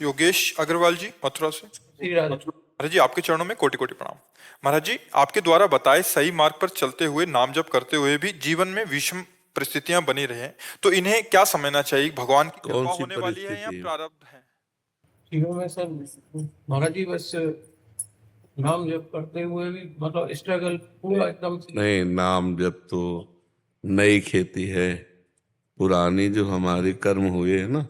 योगेश अग्रवाल जी, मथुरा से। श्री राधे। महाराज जी, आपके चरणों में कोटि कोटि प्रणाम। महाराज जी, आपके द्वारा बताए सही मार्ग पर चलते हुए, नाम जप करते हुए भी जीवन में विषम परिस्थितियां बनी रहे, तो इन्हें क्या समझना चाहिए? भगवान की कौन कृपा सी होने वाली है या परिस्थिति है? प्रारब्ध है? जीवन में सर महाराज जी बस नाम जप करते हुए भी मतलब स्ट्रगल पूरा एकदम से नहीं, नाम जब तो नई खेती है। पुरानी जो हमारे कर्म हुए हैं ना,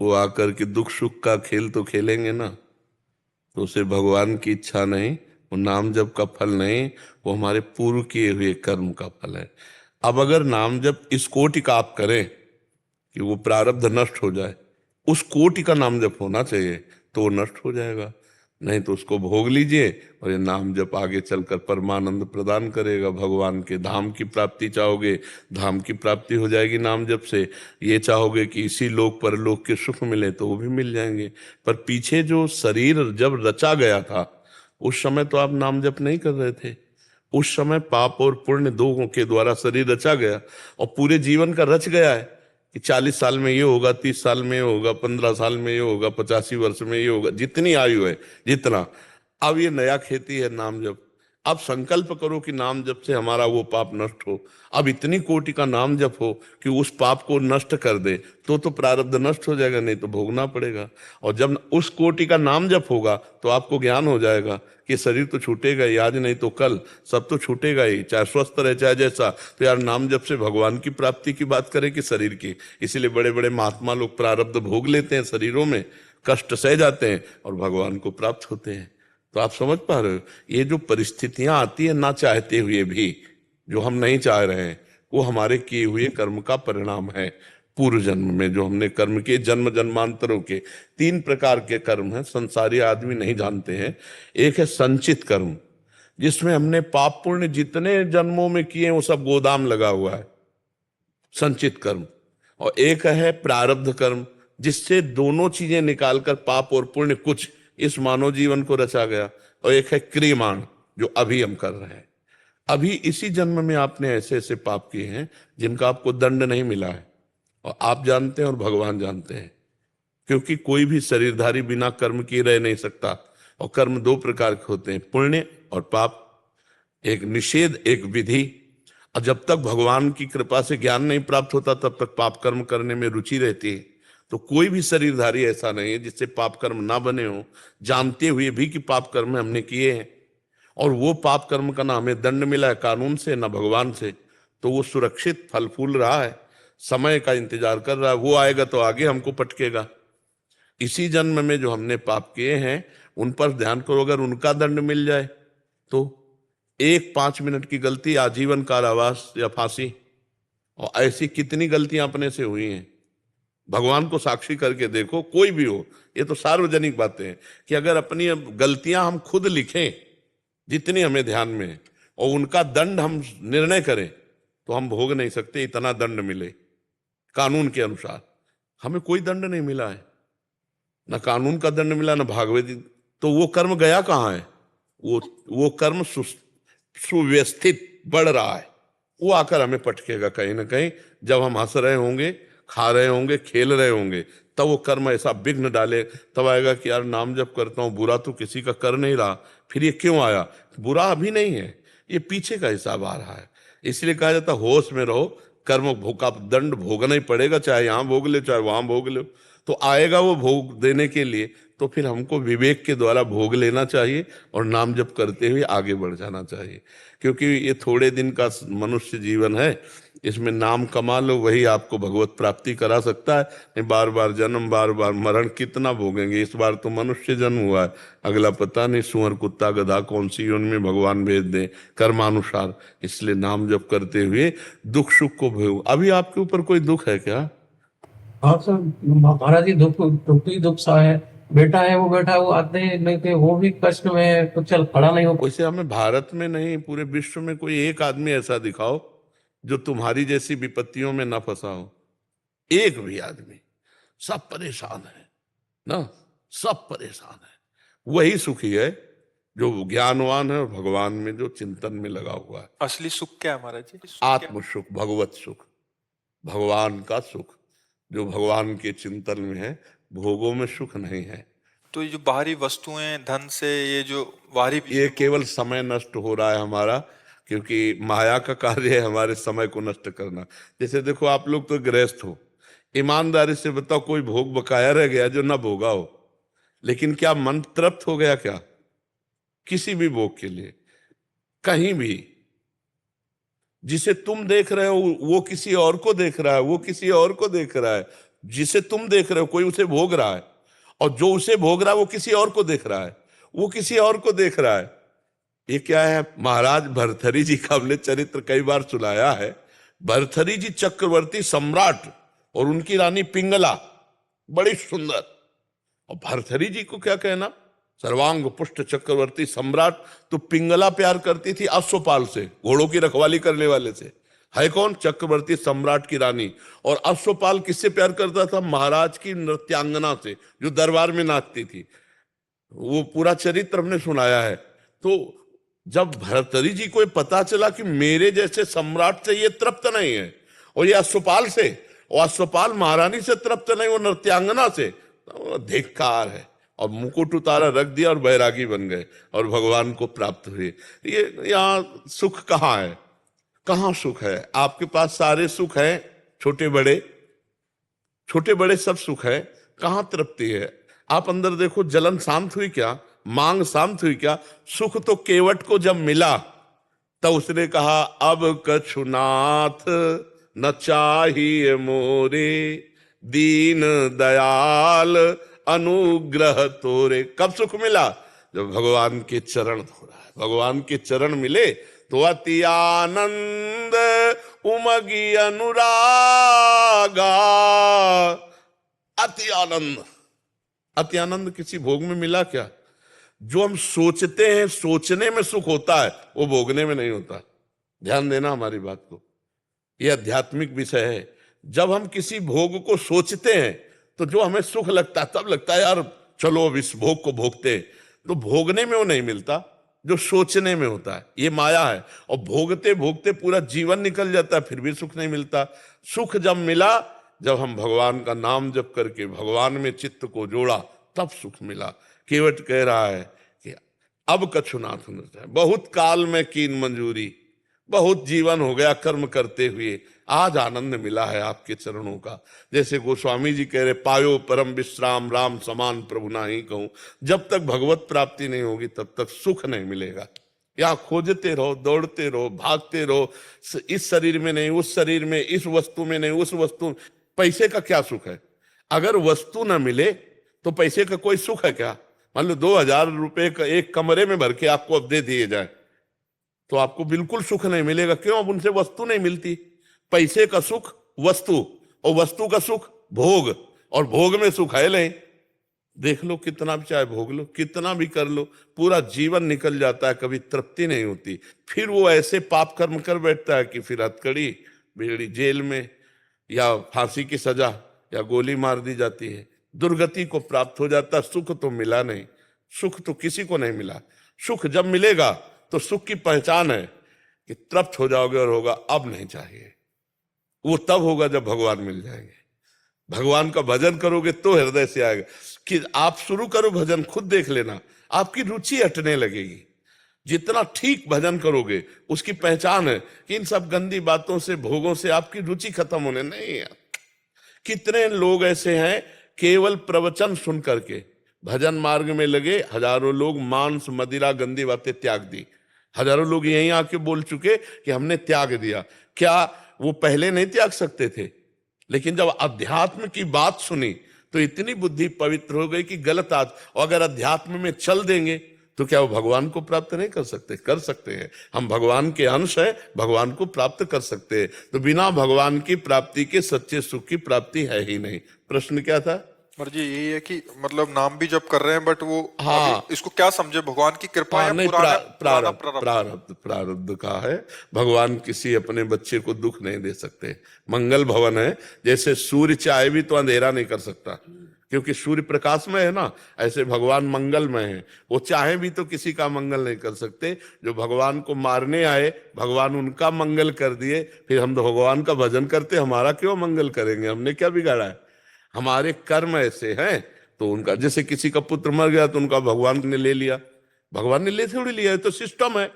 वो आकर के दुख सुख का खेल तो खेलेंगे ना। तो उसे भगवान की इच्छा नहीं, वो नाम जप का फल नहीं, वो हमारे पूर्व किए हुए कर्म का फल है। अब अगर नाम जप इस कोटि का आप करें कि वो प्रारब्ध नष्ट हो जाए, उस कोटि का नाम जप होना चाहिए, तो वो नष्ट हो जाएगा। नहीं तो उसको भोग लीजिए और ये नाम जप आगे चलकर परमानंद प्रदान करेगा। भगवान के धाम की प्राप्ति चाहोगे, धाम की प्राप्ति हो जाएगी नाम जप से। ये चाहोगे कि इसी लोक पर लोक के सुख मिले, तो वो भी मिल जाएंगे। पर पीछे जो शरीर जब रचा गया था, उस समय तो आप नाम जप नहीं कर रहे थे। उस समय पाप और पुण्य दो के द्वारा शरीर रचा गया, और पूरे जीवन का रच गया है कि 40 साल में ये होगा, 30 साल में ये होगा, 15 साल में ये होगा, 85 वर्ष में ये होगा, जितनी आयु है जितना। अब ये नया खेती है नाम जप। अब संकल्प करो कि नाम जप से हमारा वो पाप नष्ट हो। अब इतनी कोटि का नाम जप हो कि उस पाप को नष्ट कर दे, तो प्रारब्ध नष्ट हो जाएगा, नहीं तो भोगना पड़ेगा। और जब उस कोटि का नाम जप होगा तो आपको ज्ञान हो जाएगा कि शरीर तो छूटेगा ही, आज नहीं तो कल सब तो छूटेगा ही, चाहे स्वस्थ रहे चाहे जैसा। तो यार नाम जप से भगवान की प्राप्ति की बात करें कि शरीर की? इसीलिए बड़े बड़े महात्मा लोग प्रारब्ध भोग लेते हैं शरीरों में, कष्ट सह जाते हैं और भगवान को प्राप्त होते हैं। तो आप समझ पा रहे हो, ये जो परिस्थितियां आती है ना चाहते हुए भी, जो हम नहीं चाह रहे हैं, वो हमारे किए हुए कर्म का परिणाम है। पूर्व जन्म में जो हमने कर्म किए, जन्म जन्मांतरों के 3 प्रकार के कर्म हैं, संसारी आदमी नहीं जानते हैं। एक है संचित कर्म, जिसमें हमने पाप पुण्य जितने जन्मों में किए वो सब गोदाम लगा हुआ है, संचित कर्म। और एक है प्रारब्ध कर्म, जिससे दोनों चीजें निकालकर पाप और पुण्य कुछ इस मानव जीवन को रचा गया। और एक है क्रियमाण, जो अभी हम कर रहे हैं। अभी इसी जन्म में आपने ऐसे ऐसे पाप किए हैं जिनका आपको दंड नहीं मिला है, और आप जानते हैं और भगवान जानते हैं। क्योंकि कोई भी शरीरधारी बिना कर्म किए रह नहीं सकता। और कर्म 2 प्रकार के होते हैं, पुण्य और पाप। एक निषेध, एक विधि। और जब तक भगवान की कृपा से ज्ञान नहीं प्राप्त होता, तब तक पाप कर्म करने में रुचि रहती है। तो कोई भी शरीरधारी ऐसा नहीं है जिससे पाप कर्म ना बने हो, जानते हुए भी कि पाप कर्म हमने किए हैं। और वो पाप कर्म का ना हमें दंड मिला है कानून से, ना भगवान से। तो वो सुरक्षित फल फूल रहा है, समय का इंतजार कर रहा है। वो आएगा तो आगे हमको पटकेगा। इसी जन्म में जो हमने पाप किए हैं उन पर ध्यान करो। अगर उनका दंड मिल जाए तो एक 5 मिनट की गलती, आजीवन कारावास या फांसी। और ऐसी कितनी गलतियां अपने से हुई हैं, भगवान को साक्षी करके देखो, कोई भी हो। ये तो सार्वजनिक बातें हैं कि अगर अपनी गलतियां हम खुद लिखें जितनी हमें ध्यान में है, और उनका दंड हम निर्णय करें, तो हम भोग नहीं सकते इतना दंड मिले कानून के अनुसार। हमें कोई दंड नहीं मिला है, ना कानून का दंड मिला, ना भागवती। तो वो कर्म गया कहाँ है? वो कर्म सुव्यवस्थित बढ़ रहा है, वो आकर हमें पटकेगा कहीं ना कहीं। जब हम हंस रहे होंगे, खा रहे होंगे, खेल रहे होंगे, तब वो कर्म ऐसा विघ्न डाले, तब आएगा कि यार नाम जप करता हूं, बुरा तो किसी का कर नहीं रहा, फिर ये क्यों आया? बुरा अभी नहीं है, ये पीछे का हिसाब आ रहा है। इसलिए कहा जाता होश में रहो, कर्म का दंड भोगना ही पड़ेगा, चाहे यहां भोग ले चाहे वहां भोग ले। तो आएगा वो भोग देने के लिए, तो फिर हमको विवेक के द्वारा भोग लेना चाहिए और नाम जप करते हुए आगे बढ़ जाना चाहिए। क्योंकि ये थोड़े दिन का मनुष्य जीवन है, इसमें नाम कमा लो, वही आपको भगवत प्राप्ति करा सकता है। नहीं बार बार जन्म, बार बार मरण कितना भोगेंगे? इस बार तो मनुष्य जन्म हुआ है, अगला पता नहीं सुअर कुत्ता गधा कौन सी योनि में भगवान भेज दें कर्मानुसार। इसलिए नाम जप करते हुए दुख सुख को भोग। अभी आपके ऊपर कोई दुख है क्या? हाँ सर, महाराज जी दुख ही दुख सा है। बेटा है, वो बेटा वो आते नहीं थे, वो भी कष्ट में तो चल खड़ा नहीं हो। वैसे हमें भारत में नहीं, पूरे विश्व में कोई एक आदमी ऐसा दिखाओ जो तुम्हारी जैसी विपत्तियों में ना फंसा हो। एक भी आदमी। सब परेशान है ना, सब परेशान है। वही सुखी है जो ज्ञानवान है और भगवान में जो चिंतन में लगा हुआ है। असली सुख क्या है महाराज जी? आत्म सुख, भगवत सुख, भगवान का सुख, जो भगवान के चिंतन में है, भोगों में सुख नहीं है। तो ये जो बाहरी वस्तुएं, धन से ये जो बाहरी ये केवल समय नष्ट हो रहा है हमारा, क्योंकि माया का कार्य है हमारे समय को नष्ट करना। जैसे देखो, आप लोग तो गृहस्थ हो, ईमानदारी से बताओ, कोई भोग बकाया रह गया जो ना भोगा हो, लेकिन क्या मन तृप्त हो गया क्या किसी भी भोग के लिए? कहीं भी। जिसे तुम देख रहे हो वो किसी और को देख रहा है, वो किसी और को देख रहा है। जिसे तुम देख रहे हो कोई उसे भोग रहा है, और जो उसे भोग रहा है वो किसी और को देख रहा है, वो किसी और को देख रहा है। ये क्या है? महाराज भर्तृहरि जी का हमने चरित्र कई बार सुनाया है। भर्तृहरि जी चक्रवर्ती सम्राट और उनकी रानी पिंगला, बड़ी सुंदर। और भर्तृहरि जी को क्या कहना, सर्वांग पुष्ट चक्रवर्ती सम्राट। तो पिंगला प्यार करती थी अश्वपाल से, घोड़ों की रखवाली करने वाले से। है कौन? चक्रवर्ती सम्राट की रानी। और अश्वपाल किससे प्यार करता था? महाराज की नृत्यांगना से, जो दरबार में नाचती थी। वो पूरा चरित्र हमने सुनाया है। तो जब भर्तृहरि जी को पता चला कि मेरे जैसे सम्राट से ये तृप्त नहीं है, और ये अश्वपाल से, और अश्वपाल महारानी से तृप्त नहीं, वो नृत्यांगना से, तो धिक्कार है। और मुकुट उतारा, रख दिया और बैरागी बन गए और भगवान को प्राप्त हुए। ये यहाँ सुख कहाँ है? कहाँ सुख है? आपके पास सारे सुख हैं, छोटे बड़े, छोटे बड़े सब सुख है, कहाँ तृप्ति है? आप अंदर देखो, जलन शांत हुई क्या? मांग शांत हुई क्या? सुख तो केवट को जब मिला तब उसने कहा, अब कछुनाथ न चाहिए मोरे, दीन दयाल अनुग्रह तोरे। कब सुख मिला? जब भगवान के चरण धो रहा है। भगवान के चरण मिले तो अति आनंद उमगी अनुरागा। अति आनंद, अति आनंद किसी भोग में मिला क्या? जो हम सोचते हैं, सोचने में सुख होता है, वो भोगने में नहीं होता। ध्यान देना हमारी बात को, यह आध्यात्मिक विषय है। जब हम किसी भोग को सोचते हैं तो जो हमें सुख लगता है, तब लगता है यार चलो अब इस भोग को भोगते हैं। तो भोगने में वो नहीं मिलता जो सोचने में होता है। ये माया है। और भोगते भोगते पूरा जीवन निकल जाता है, फिर भी सुख नहीं मिलता। सुख जब मिला, जब हम भगवान का नाम जप करके भगवान में चित्त को जोड़ा, तब सुख मिला। केवट कह रहा है कि अब कछुनाथ नृत्य, बहुत काल में कीन मंजूरी, बहुत जीवन हो गया कर्म करते हुए, आज आनंद मिला है आपके चरणों का। जैसे गोस्वामी जी कह रहे, पायो परम विश्राम राम समान प्रभु ना ही कहूं। जब तक भगवत प्राप्ति नहीं होगी तब तक सुख नहीं मिलेगा। या खोजते रहो, दौड़ते रहो, भागते रहो, इस शरीर में नहीं, उस शरीर में, इस वस्तु में नहीं, उस वस्तु। पैसे का क्या सुख है? अगर वस्तु ना मिले तो पैसे का कोई सुख है क्या? मान लो 2000 रुपए का एक कमरे में भर के आपको अब दे दिए जाए तो आपको बिल्कुल सुख नहीं मिलेगा। क्यों? अब उनसे वस्तु नहीं मिलती। पैसे का सुख वस्तु, और वस्तु का सुख भोग, और भोग में सुख है नहीं। देख लो, कितना भी चाहे भोग लो, कितना भी कर लो, पूरा जीवन निकल जाता है, कभी तृप्ति नहीं होती। फिर वो ऐसे पाप कर्म कर बैठता है कि फिर हथकड़ी, बेड़ी, जेल में, या फांसी की सजा, या गोली मार दी जाती है। दुर्गति को प्राप्त हो जाता। सुख तो मिला नहीं, सुख तो किसी को नहीं मिला। सुख जब मिलेगा तो सुख की पहचान है कि तृप्त हो जाओगे और होगा अब नहीं चाहिए। वो तब होगा जब भगवान मिल जाएंगे। भगवान का भजन करोगे तो हृदय से आएगा। कि आप शुरू करो भजन, खुद देख लेना, आपकी रुचि हटने लगेगी। जितना ठीक भजन करोगे, उसकी पहचान है कि इन सब गंदी बातों से, भोगों से आपकी रुचि खत्म होने नहीं है। कितने लोग ऐसे हैं केवल प्रवचन सुन करके भजन मार्ग में लगे, हजारों लोग मांस मदिरा गंदी बातें त्याग दी। हजारों लोग यहीं आके बोल चुके कि हमने त्याग दिया। क्या वो पहले नहीं त्याग सकते थे? लेकिन जब अध्यात्म की बात सुनी तो इतनी बुद्धि पवित्र हो गई कि गलत आज, और अगर अध्यात्म में चल देंगे तो क्या वो भगवान को प्राप्त नहीं कर सकते? कर सकते हैं। हम भगवान के अंश हैं, भगवान को प्राप्त कर सकते हैं। तो बिना भगवान की प्राप्ति के सच्चे सुख की प्राप्ति है ही नहीं। प्रश्न क्या था? जी यही है कि मतलब नाम भी जब कर रहे हैं, बट वो हाँ, इसको क्या समझे, भगवान की कृपा या नहीं, पुराना प्रारब्ध का है। भगवान किसी अपने बच्चे को दुख नहीं दे सकते। मंगल भवन है। जैसे सूर्य चाहे भी तो अंधेरा नहीं कर सकता, क्योंकि सूर्य प्रकाश में है ना, ऐसे भगवान मंगलमय है। वो चाहे भी तो किसी का मंगल नहीं कर सकते। जो भगवान को मारने आए, भगवान उनका मंगल कर दिए, फिर हम तो भगवान का भजन करते, हमारा क्यों मंगल करेंगे? हमने क्या बिगाड़ा है? हमारे कर्म ऐसे हैं। तो उनका, जैसे किसी का पुत्र मर गया तो उनका भगवान ने ले लिया, भगवान ने ले थोड़ी लिया, ये तो सिस्टम है,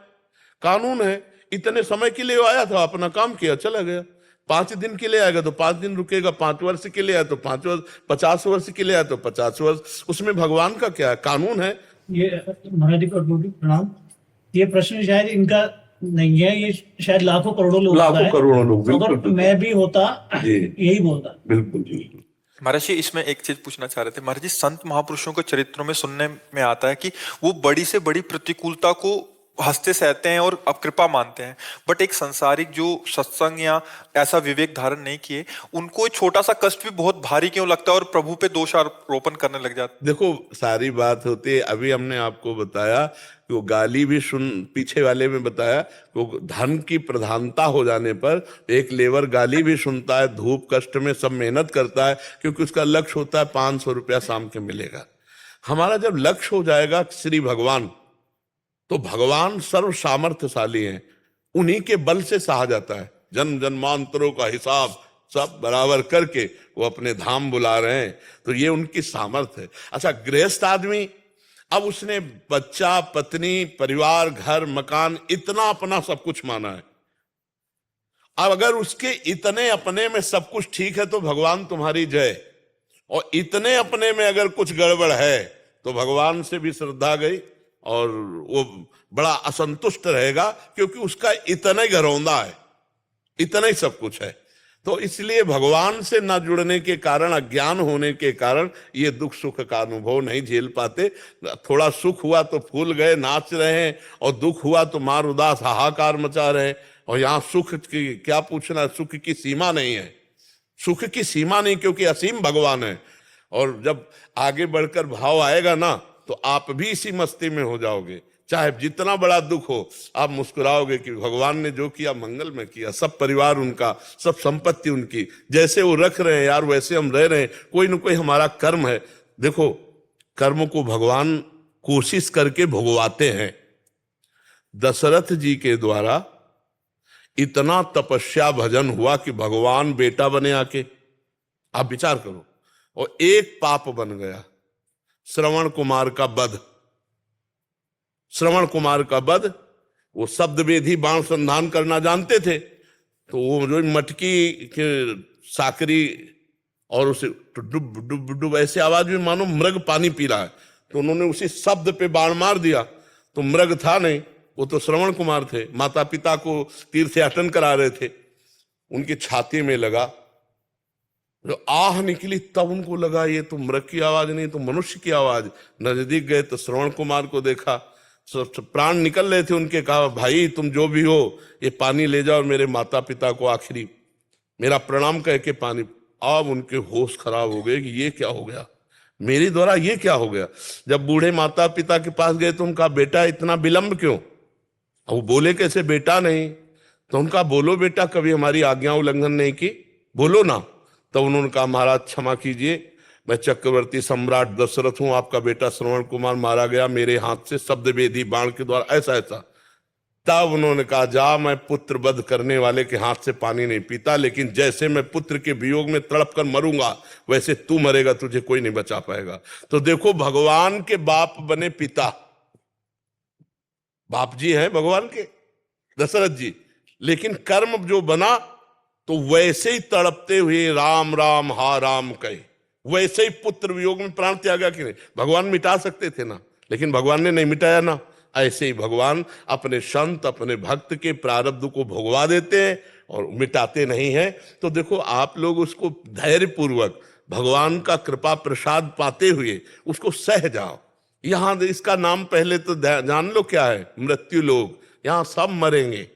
कानून है। इतने समय के लिए वो आया था, अपना काम किया, चला गया। 5 दिन के लिए आएगा तो 5 दिन रुकेगा, 5 वर्ष के लिए आया तो 5 वर्ष, 50 वर्ष के लिए आया तो 50 वर्ष। उसमें भगवान का क्या है, कानून है। ये महाराज जी को प्रणाम। ये प्रश्न शायद इनका नहीं है, ये शायद लाखों करोड़ों लोग लाखों करोड़ों लोग, बिल्कुल अगर मैं भी होता जी, यही बोलता। बिल्कुल जी। महाराज जी इसमें एक चीज पूछना चाह रहे थे। महाराज जी संत महापुरुषों के चरित्रों में सुनने में आता है कि वो बड़ी से बड़ी प्रतिकूलता को हंसते सहते हैं और अब कृपा मानते हैं, बट एक संसारिक जो सत्संग या ऐसा विवेक धारण नहीं किए, उनको एक छोटा सा कष्ट भी बहुत भारी क्यों लगता है और प्रभु पे दोषारोपण करने लग जाते। देखो सारी बात होती है, अभी हमने आपको बताया कि वो गाली भी सुन, पीछे वाले में बताया कि वो धन की प्रधानता हो जाने पर एक लेबर गाली भी सुनता है, धूप कष्ट में सब मेहनत करता है, क्योंकि उसका लक्ष्य होता है 500 रुपया शाम के मिलेगा। हमारा जब लक्ष्य हो जाएगा श्री भगवान, तो भगवान सर्व सामर्थ्यशाली हैं, उन्हीं के बल से सहा जाता है। जन्म जन्मांतरों का हिसाब सब बराबर करके वो अपने धाम बुला रहे हैं, तो ये उनकी सामर्थ्य है। अच्छा, गृहस्थ आदमी, अब उसने बच्चा, पत्नी, परिवार, घर, मकान, इतना अपना सब कुछ माना है। अब अगर उसके इतने अपने में सब कुछ ठीक है तो भगवान तुम्हारी जय, और इतने अपने में अगर कुछ गड़बड़ है तो भगवान से भी श्रद्धा गई और वो बड़ा असंतुष्ट रहेगा, क्योंकि उसका इतना ही घरौंदा है, इतना ही सब कुछ है। तो इसलिए भगवान से ना जुड़ने के कारण, अज्ञान होने के कारण ये दुख सुख का अनुभव नहीं झेल पाते। थोड़ा सुख हुआ तो फूल गए, नाच रहे हैं, और दुख हुआ तो मार उदास हाहाकार मचा रहे हैं। और यहाँ सुख की क्या पूछना, सुख की सीमा नहीं है, सुख की सीमा नहीं, क्योंकि असीम भगवान है। और जब आगे बढ़कर भाव आएगा ना, तो आप भी इसी मस्ती में हो जाओगे। चाहे जितना बड़ा दुख हो, आप मुस्कुराओगे कि भगवान ने जो किया मंगल में किया, सब परिवार उनका, सब संपत्ति उनकी, जैसे वो रख रहे हैं यार वैसे हम रह रहे हैं, कोई न कोई हमारा कर्म है। देखो, कर्म को भगवान कोशिश करके भुगवाते हैं। दशरथ जी के द्वारा इतना तपस्या भजन हुआ कि भगवान बेटा बने आके, आप विचार करो, और एक पाप बन गया, श्रवण कुमार का वध। श्रवण कुमार का वध, वो शब्द वेदी बाण संधान करना जानते थे, तो वो जो मटकी के साकरी और उसे डुब डुब डुब ऐसे आवाज में मानो मृग पानी पी रहा है, तो उन्होंने उसी शब्द पे बाण मार दिया। तो मृग था नहीं, वो तो श्रवण कुमार थे, माता पिता को तीर्थयाटन करा रहे थे। उनकी छाती में लगा, जो आह निकली तब उनको लगा ये तो मृग की आवाज नहीं, तो मनुष्य की आवाज। नजदीक गए तो श्रवण कुमार को देखा, प्राण निकल रहे थे उनके। कहा, भाई तुम जो भी हो, ये पानी ले जाओ और मेरे माता पिता को आखिरी मेरा प्रणाम कह के पानी। अब उनके होश खराब हो गए कि ये क्या हो गया, मेरे द्वारा ये क्या हो गया। जब बूढ़े माता पिता के पास गए तो उनका, बेटा इतना विलंब क्यों। वो बोले कैसे, बेटा नहीं। तो उनका, बोलो बेटा, कभी हमारी आज्ञा उल्लंघन नहीं की, बोलो ना। तो उन्होंने कहा, महाराज क्षमा कीजिए, मैं चक्रवर्ती सम्राट दशरथ हूं, आपका बेटा श्रवण कुमार मारा गया मेरे हाथ से शब्द वेदी बाण के द्वारा, ऐसा ऐसा। तब उन्होंने कहा, जा, मैं पुत्र वध करने वाले के हाथ से पानी नहीं पीता, लेकिन जैसे मैं पुत्र के वियोग में तड़प कर मरूंगा वैसे तू मरेगा, तुझे कोई नहीं बचा पाएगा। तो देखो, भगवान के बाप बने पिता, बाप जी हैं भगवान के दशरथ जी, लेकिन कर्म जो बना तो वैसे ही तड़पते हुए राम राम हा राम कहे, वैसे ही पुत्र वियोग में प्राण त्यागा कि नहीं। भगवान मिटा सकते थे ना, लेकिन भगवान ने नहीं मिटाया ना। ऐसे ही भगवान अपने संत, अपने भक्त के प्रारब्ध को भोगवा देते हैं और मिटाते नहीं हैं। तो देखो, आप लोग उसको धैर्य पूर्वक भगवान का कृपा प्रसाद पाते हुए उसको सह जाओ। यहां इसका नाम पहले तो जान लो क्या है, मृत्यु लोग। यहां सब मरेंगे,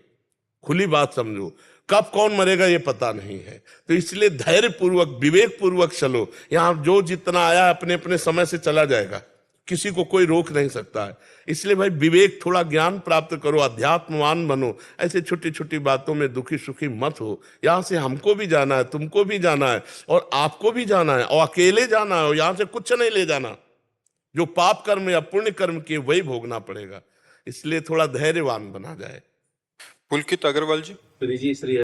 खुली बात समझो, कब कौन मरेगा ये पता नहीं है। तो इसलिए धैर्य पूर्वक, विवेक पूर्वक चलो। यहां जो जितना आया अपने अपने समय से चला जाएगा, किसी को कोई रोक नहीं सकता है। इसलिए भाई विवेक, थोड़ा ज्ञान प्राप्त करो, अध्यात्मवान बनो। ऐसे छोटी छोटी बातों में दुखी सुखी मत हो। यहां से हमको भी जाना है, तुमको भी जाना है, और आपको भी जाना है, और अकेले जाना है, और यहां से कुछ नहीं ले जाना। जो पाप कर्म या पुण्य कर्म किए वही भोगना पड़ेगा। इसलिए थोड़ा धैर्यवान बना जाए। पुलकित अग्रवाल जी। श्री जी, श्री